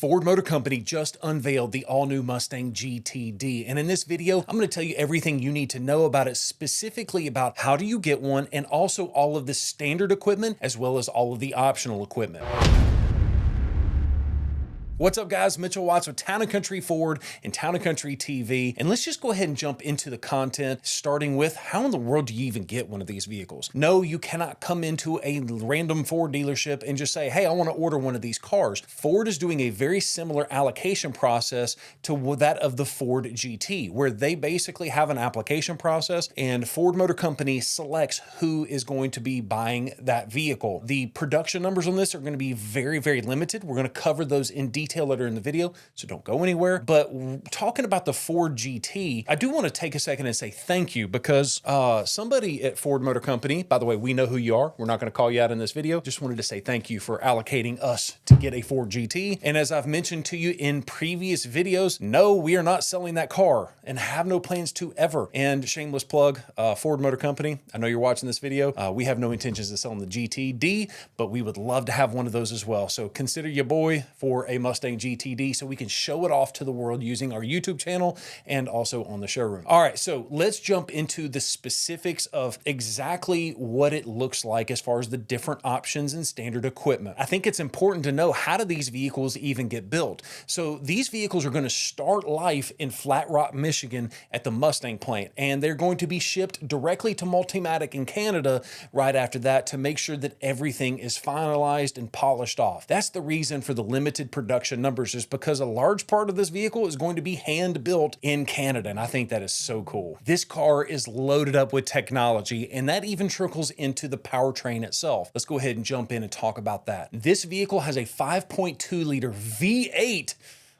Ford Motor Company just unveiled the all-new Mustang GTD. And in this video, I'm going to tell you everything you need to know about it, specifically about how do you get one and also all of the standard equipment as well as all of the optional equipment. What's up, guys? Mitchell Watts with Town & Country Ford and Town & Country TV. And let's just go ahead and jump into the content, starting with how in the world do you even get one of these vehicles? No, you cannot come into a random Ford dealership and just say, hey, I want to order one of these cars. Ford is doing a very similar allocation process to that of the Ford GT, where they basically have an application process and Ford Motor Company selects who is going to be buying that vehicle. The production numbers on this are going to be very, very limited. We're going to cover those in detail later in the video, so don't go anywhere. But talking about the Ford GT, I do want to take a second and say thank you because somebody at Ford Motor Company, by the way, we know who you are. We're not going to call you out in this video. Just wanted to say thank you for allocating us to get a Ford GT. And as I've mentioned to you in previous videos, no, we are not selling that car and have no plans to ever. And shameless plug, Ford Motor Company, I know you're watching this video. We have no intentions of selling the GTD, but we would love to have one of those as well. So consider your boy for a Mustang GTD so we can show it off to the world using our YouTube channel and also on the showroom. All right, so let's jump into the specifics of exactly what it looks like as far as the different options and standard equipment. I think it's important to know, how do these vehicles even get built? So these vehicles are going to start life in Flat Rock, Michigan at the Mustang plant, and they're going to be shipped directly to Multimatic in Canada right after that to make sure that everything is finalized and polished off. That's the reason for the limited production numbers, is because a large part of this vehicle is going to be hand built in Canada, and I think that is so cool. This car is loaded up with technology, and that even trickles into the powertrain itself. Let's go ahead and jump in and talk about that. This vehicle has a 5.2 liter V8,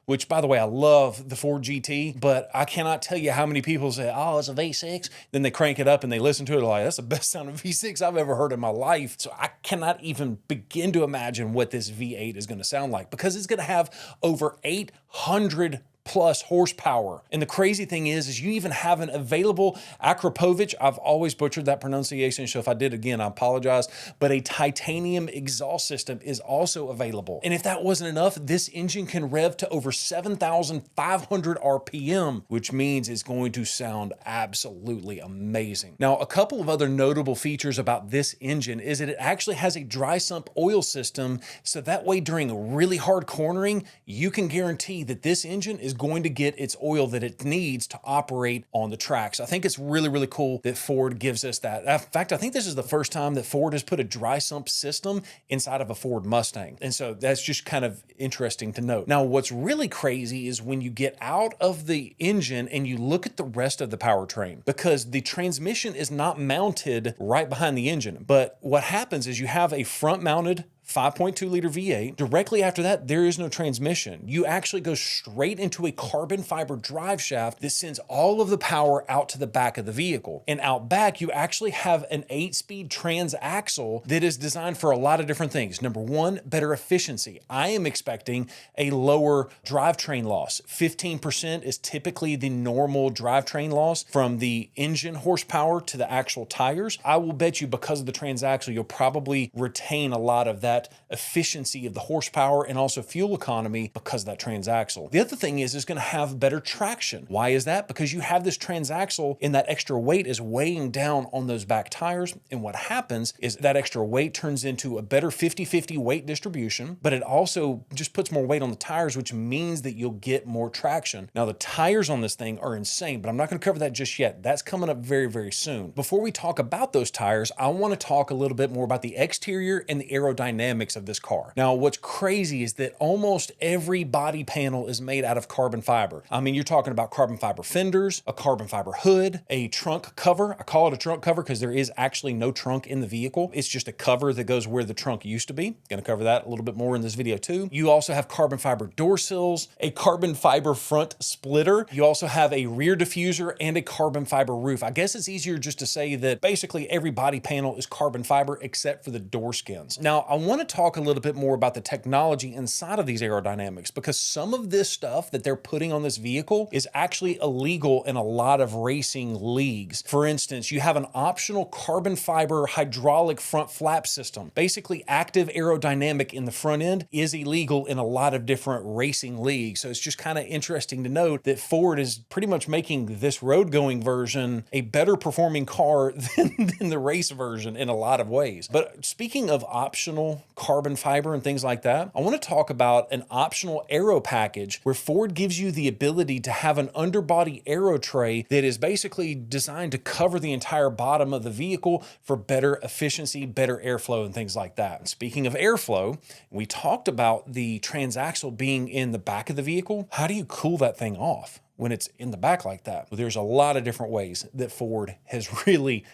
which, by the way, I love the Ford GT, but I cannot tell you how many people say, oh, it's a V6. Then they crank it up and they listen to it like, that's the best sound of V6 I've ever heard in my life. So I cannot even begin to imagine what this V8 is going to sound like, because it's going to have over 800 plus horsepower. And the crazy thing is you even have an available Akrapovic. I've always butchered that pronunciation, so if I did again, I apologize. But a titanium exhaust system is also available. And if that wasn't enough, this engine can rev to over 7,500 RPM, which means it's going to sound absolutely amazing. Now, a couple of other notable features about this engine is that it actually has a dry sump oil system, so that way during really hard cornering, you can guarantee that this engine is going to get its oil that it needs to operate on the tracks. I think it's really, really cool that Ford gives us that. In fact, I think this is the first time that Ford has put a dry sump system inside of a Ford Mustang. And so that's just kind of interesting to note. Now, what's really crazy is when you get out of the engine and you look at the rest of the powertrain, because the transmission is not mounted right behind the engine. But what happens is you have a front mounted 5.2 liter V8. Directly after that, there is no transmission. You actually go straight into a carbon fiber drive shaft that sends all of the power out to the back of the vehicle. And out back, you actually have an 8-speed transaxle that is designed for a lot of different things. Number one, better efficiency. I am expecting a lower drivetrain loss. 15% is typically the normal drivetrain loss from the engine horsepower to the actual tires. I will bet you, because of the transaxle, you'll probably retain a lot of that efficiency of the horsepower and also fuel economy because of that transaxle. The other thing is it's going to have better traction. Why is that? Because you have this transaxle and that extra weight is weighing down on those back tires. And what happens is that extra weight turns into a better 50-50 weight distribution, but it also just puts more weight on the tires, which means that you'll get more traction. Now, the tires on this thing are insane, but I'm not going to cover that just yet. That's coming up very, very soon. Before we talk about those tires, I want to talk a little bit more about the exterior and the aerodynamics of this car. Now, what's crazy is that almost every body panel is made out of carbon fiber. I mean, you're talking about carbon fiber fenders, a carbon fiber hood, a trunk cover. I call it a trunk cover because there is actually no trunk in the vehicle. It's just a cover that goes where the trunk used to be. Going to cover that a little bit more in this video too. You also have carbon fiber door sills, a carbon fiber front splitter. You also have a rear diffuser and a carbon fiber roof. I guess it's easier just to say that basically every body panel is carbon fiber except for the door skins. Now, I want want to talk a little bit more about the technology inside of these aerodynamics, because some of this stuff that they're putting on this vehicle is actually illegal in a lot of racing leagues. For instance, you have an optional carbon fiber hydraulic front flap system. Basically, active aerodynamic in the front end is illegal in a lot of different racing leagues. So it's just kind of interesting to note that Ford is pretty much making this road-going version a better performing car than the race version in a lot of ways. But speaking of optional carbon fiber and things like that, I want to talk about an optional aero package where Ford gives you the ability to have an underbody aero tray that is basically designed to cover the entire bottom of the vehicle for better efficiency, better airflow, and things like that. And speaking of airflow, we talked about the transaxle being in the back of the vehicle. How do you cool that thing off when it's in the back like that? Well, there's a lot of different ways that Ford has really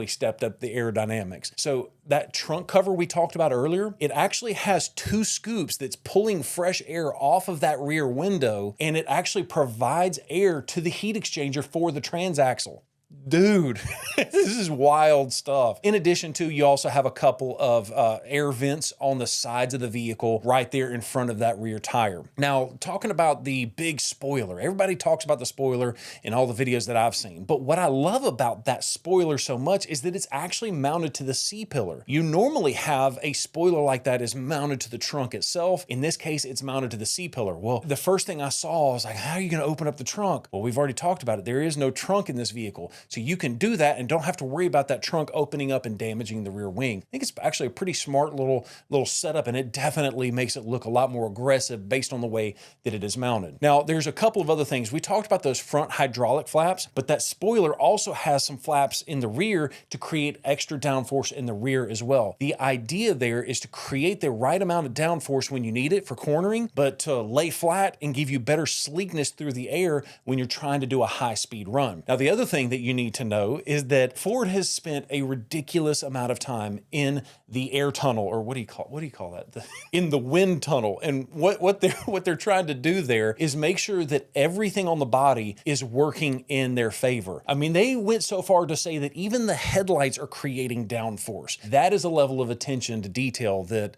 stepped up the aerodynamics. So that trunk cover we talked about earlier, it actually has two scoops that's pulling fresh air off of that rear window, and it actually provides air to the heat exchanger for the transaxle. Dude, this is wild stuff. In addition to, you also have a couple of air vents on the sides of the vehicle right there in front of that rear tire. Now, talking about the big spoiler, everybody talks about the spoiler in all the videos that I've seen. But what I love about that spoiler so much is that it's actually mounted to the C-pillar. You normally have a spoiler like that is mounted to the trunk itself. In this case, it's mounted to the C-pillar. Well, the first thing I saw, I was like, how are you going to open up the trunk? Well, we've already talked about it. There is no trunk in this vehicle. So you can do that and don't have to worry about that trunk opening up and damaging the rear wing. I think it's actually a pretty smart little setup, and it definitely makes it look a lot more aggressive based on the way that it is mounted. Now, there's a couple of other things. We talked about those front hydraulic flaps, but that spoiler also has some flaps in the rear to create extra downforce in the rear as well. The idea there is to create the right amount of downforce when you need it for cornering, but to lay flat and give you better sleekness through the air when you're trying to do a high-speed run. Now, the other thing that you need to know is that Ford has spent a ridiculous amount of time in the air tunnel, or what do you call that? In the wind tunnel. And what they're trying to do there is make sure that everything on the body is working in their favor. I mean, they went so far to say that even the headlights are creating downforce. That is a level of attention to detail that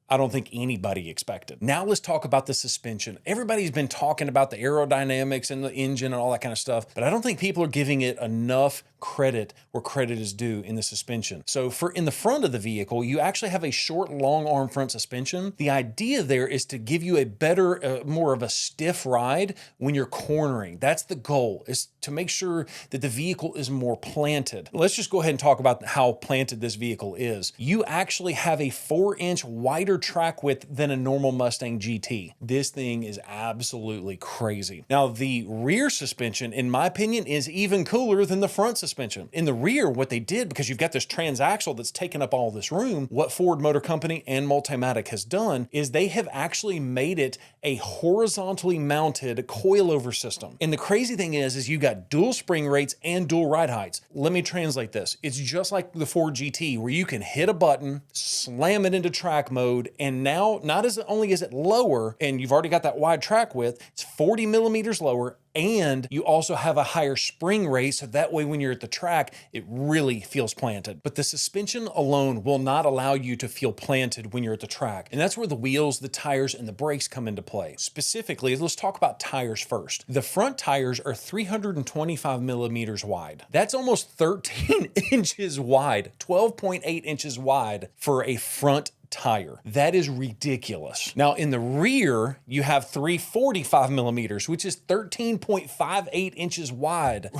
I don't think anybody expected. Now let's talk about the suspension. Everybody's been talking about the aerodynamics and the engine and all that kind of stuff, but I don't think people are giving it enough credit where credit is due in the suspension. So in the front of the vehicle, you actually have a short, long arm front suspension. The idea there is to give you a better, more of a stiff ride when you're cornering. That's the goal, is to make sure that the vehicle is more planted. Let's just go ahead and talk about how planted this vehicle is. You actually have a 4-inch wider track width than a normal Mustang GT. This thing is absolutely crazy. Now, the rear suspension, in my opinion, is even cooler than the front suspension. In the rear, what they did, because you've got this transaxle that's taken up all this room, what Ford Motor Company and Multimatic has done is they have actually made it a horizontally mounted coilover system. And the crazy thing is you've got dual spring rates and dual ride heights. Let me translate this. It's just like the Ford GT, where you can hit a button, slam it into track mode, and now not only is it lower, and you've already got that wide track width, it's 40 millimeters lower, and you also have a higher spring rate, so that way when you're at the track, it really feels planted. But the suspension alone will not allow you to feel planted when you're at the track. And that's where the wheels, the tires, and the brakes come into play. Specifically, let's talk about tires first. The front tires are 325 millimeters wide. That's almost 13 inches wide, 12.8 inches wide for a front tire. That is ridiculous. Now, in the rear, you have 345 millimeters, which is 13.58 inches wide.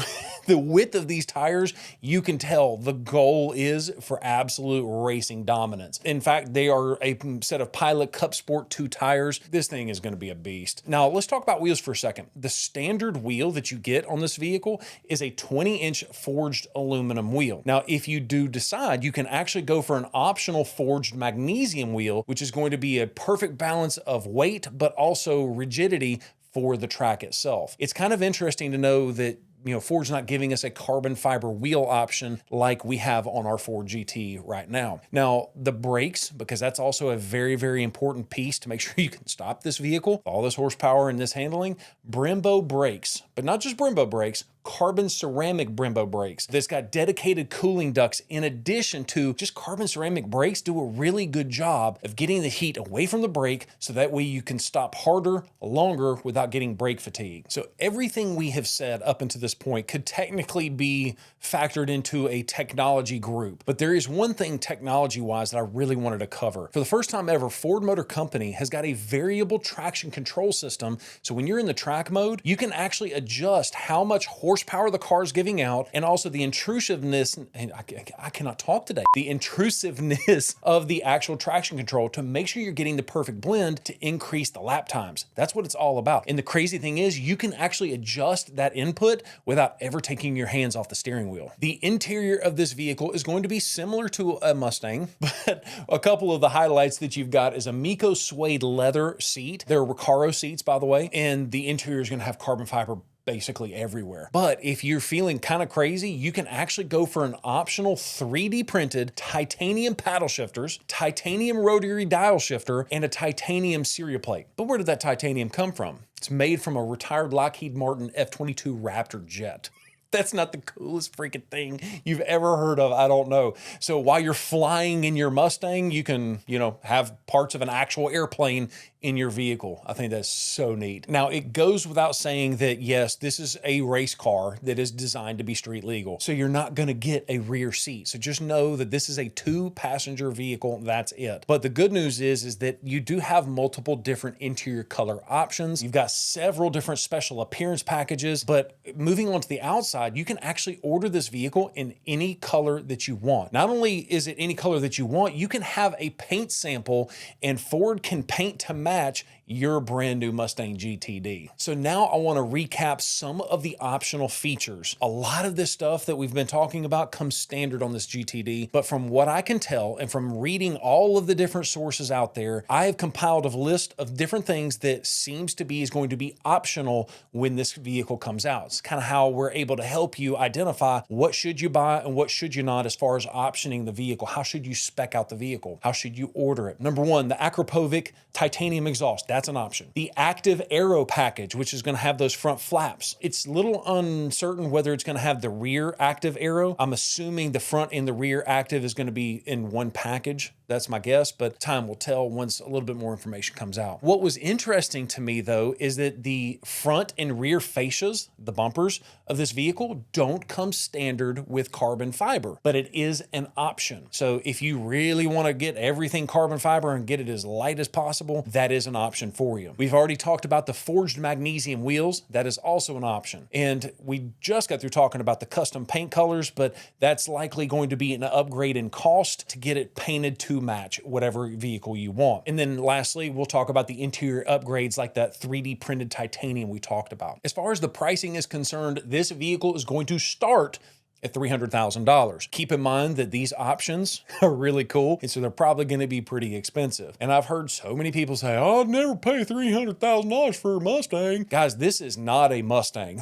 The width of these tires, you can tell the goal is for absolute racing dominance. In fact, they are a set of Pilot Cup Sport 2 tires. This thing is going to be a beast. Now, let's talk about wheels for a second. The standard wheel that you get on this vehicle is a 20-inch forged aluminum wheel. Now, if you do decide, you can actually go for an optional forged magnesium wheel, which is going to be a perfect balance of weight, but also rigidity for the track itself. It's kind of interesting to know that Ford's not giving us a carbon fiber wheel option like we have on our Ford GT right now. Now, the brakes, because that's also a very, very important piece to make sure you can stop this vehicle, all this horsepower and this handling, Brembo brakes, but not just Brembo brakes, carbon ceramic Brembo brakes that's got dedicated cooling ducts in addition to just carbon ceramic brakes do a really good job of getting the heat away from the brake so that way you can stop harder, longer without getting brake fatigue. So everything we have said up until this point could technically be factored into a technology group, but there is one thing technology-wise that I really wanted to cover. For the first time ever, Ford Motor Company has got a variable traction control system. So when you're in the track mode, you can actually adjust how much horsepower the car is giving out, and also the intrusiveness, and I cannot talk today, the intrusiveness of the actual traction control to make sure you're getting the perfect blend to increase the lap times. That's what it's all about. And the crazy thing is you can actually adjust that input without ever taking your hands off the steering wheel. The interior of this vehicle is going to be similar to a Mustang, but a couple of the highlights that you've got is a Miko suede leather seat. They're Recaro seats, by the way, and the interior is going to have carbon fiber basically everywhere. But if you're feeling kind of crazy, you can actually go for an optional 3D printed titanium paddle shifters, titanium rotary dial shifter, and a titanium serial plate. But where did that titanium come from? It's made from a retired Lockheed Martin F-22 Raptor jet. That's not the coolest freaking thing you've ever heard of, I don't know. So while you're flying in your Mustang, you can, have parts of an actual airplane in your vehicle. I think that's so neat. Now, it goes without saying that, yes, this is a race car that is designed to be street legal. So you're not going to get a rear seat. So just know that this is a 2-passenger vehicle. That's it. But the good news is that you do have multiple different interior color options. You've got several different special appearance packages. But moving on to the outside, you can actually order this vehicle in any color that you want. Not only is it any color that you want, you can have a paint sample and Ford can paint to match your brand new Mustang GTD. So now I want to recap some of the optional features. A lot of this stuff that we've been talking about comes standard on this GTD, but from what I can tell and from reading all of the different sources out there, I have compiled a list of different things that seems to be is going to be optional when this vehicle comes out. It's kind of how we're able to help you identify what should you buy and what should you not as far as optioning the vehicle. How should you spec out the vehicle? How should you order it? Number one, the Akrapovic titanium exhaust. That's an option. The active aero package, which is going to have those front flaps. It's a little uncertain whether it's going to have the rear active aero. I'm assuming the front and the rear active is going to be in one package. That's my guess, but time will tell once a little bit more information comes out. What was interesting to me, though, is that the front and rear fascias, the bumpers of this vehicle, don't come standard with carbon fiber, but it is an option. So if you really want to get everything carbon fiber and get it as light as possible, that is an option for you. We've already talked about the forged magnesium wheels. That is also an option. And we just got through talking about the custom paint colors, but that's likely going to be an upgrade in cost to get it painted to match whatever vehicle you want. And then lastly, we'll talk about the interior upgrades like that 3D printed titanium we talked about. As far as the pricing is concerned, this vehicle is going to start at $300,000. Keep in mind that these options are really cool, and so they're probably going to be pretty expensive. And I've heard so many people say, "Oh, I'd never pay $300,000 for a Mustang." Guys, this is not a Mustang.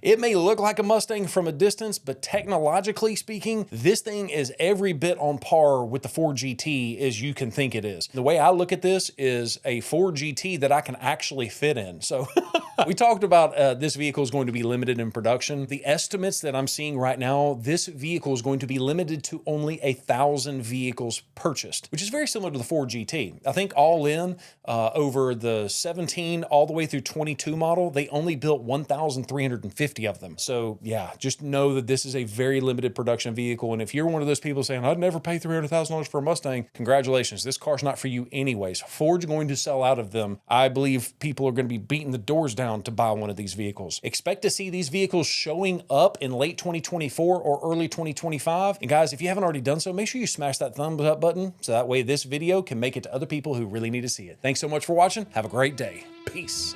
It may look like a Mustang from a distance, but technologically speaking, this thing is every bit on par with the Ford GT as you can think it is. The way I look at this is a Ford GT that I can actually fit in. So we talked about this vehicle is going to be limited in production. The estimates that I'm seeing right now, this vehicle is going to be limited to only 1,000 vehicles purchased, which is very similar to the Ford GT. I think all in, over the 17 all the way through 22 model, they only built 1,350 of them. So yeah, just know that this is a very limited production vehicle. And if you're one of those people saying, "I'd never pay $300,000 for a Mustang," congratulations. This car's not for you anyways. Ford's going to sell out of them. I believe people are going to be beating the doors down to buy one of these vehicles. Expect to see these vehicles showing up in late 2024 or early 2025. And guys, if you haven't already done so, make sure you smash that thumbs up button so that way this video can make it to other people who really need to see it. Thanks so much for watching. Have a great day. Peace.